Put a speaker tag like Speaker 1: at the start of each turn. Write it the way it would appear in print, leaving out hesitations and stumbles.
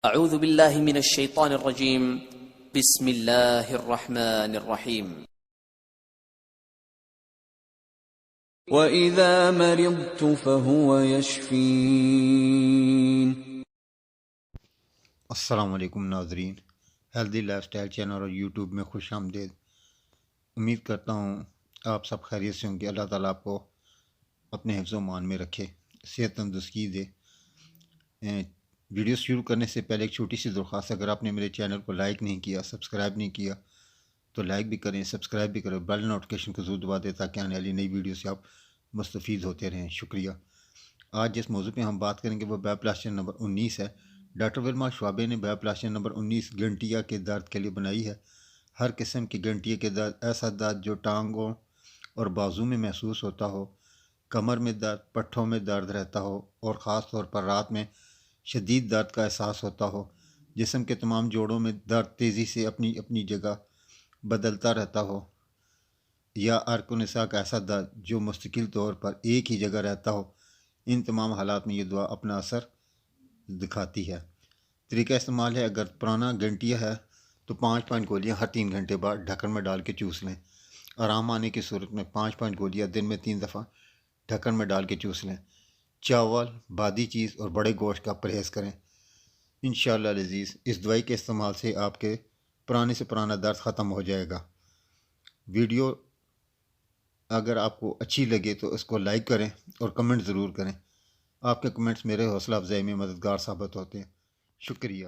Speaker 1: اعوذ باللہ من الشیطان الرجیم بسم اللہ الرحمن الرحیم
Speaker 2: وَإِذَا مَرِضْتُ فَهُوَ يَشْفِينِ۔
Speaker 3: السلام علیکم ناظرین، ہیلدی لائف سٹائل چینل اور یوٹیوب میں خوش آمدید۔ امید کرتا ہوں آپ سب خیریت سے ہوں گے۔ اللہ تعالیٰ آپ کو اپنے حفظ و امان میں رکھے، صحت تندرستی دے۔ ویڈیو شروع کرنے سے پہلے ایک چھوٹی سی درخواست، اگر آپ نے میرے چینل کو لائک نہیں کیا، سبسکرائب نہیں کیا تو لائک بھی کریں، سبسکرائب بھی کریں، بیل نوٹیفیکیشن کو ضرور دبا دیں تاکہ آنے والی نئی ویڈیو سے آپ مستفید ہوتے رہیں۔ شکریہ۔ آج جس موضوع پہ ہم بات کریں گے وہ بائیوپلاسٹین نمبر 19 ہے۔ ڈاکٹر ولما شعبے نے بائیوپلاسٹین نمبر 19 گنٹیا کے درد کے لیے بنائی ہے۔ ہر قسم کی گنٹیا کے درد، ایسا درد جو ٹانگوں اور بازو میں محسوس ہوتا ہو، کمر میں درد، پٹھوں میں درد رہتا ہو اور خاص طور پر رات میں شدید درد کا احساس ہوتا ہو، جسم کے تمام جوڑوں میں درد تیزی سے اپنی جگہ بدلتا رہتا ہو، یا ارک نساء کا ایسا درد جو مستقل طور پر ایک ہی جگہ رہتا ہو، ان تمام حالات میں یہ دوا اپنا اثر دکھاتی ہے۔ طریقہ استعمال ہے، اگر پرانا گنٹیا ہے تو 5 گولیاں ہر 3 گھنٹے بعد ڈھکن میں ڈال کے چوس لیں۔ آرام آنے کی صورت میں 5 گولیاں دن میں 3 دفعہ ڈھکن میں ڈال کے چوس لیں۔ چاول، بادی چیز اور بڑے گوشت کا پرہیز کریں۔ انشاءاللہ العزیز اس دوائی کے استعمال سے آپ کے پرانے سے پرانا درد ختم ہو جائے گا۔ ویڈیو اگر آپ کو اچھی لگے تو اس کو لائک کریں اور کمنٹ ضرور کریں۔ آپ کے کمنٹس میرے حوصلہ افزائی میں مددگار ثابت ہوتے ہیں۔ شکریہ۔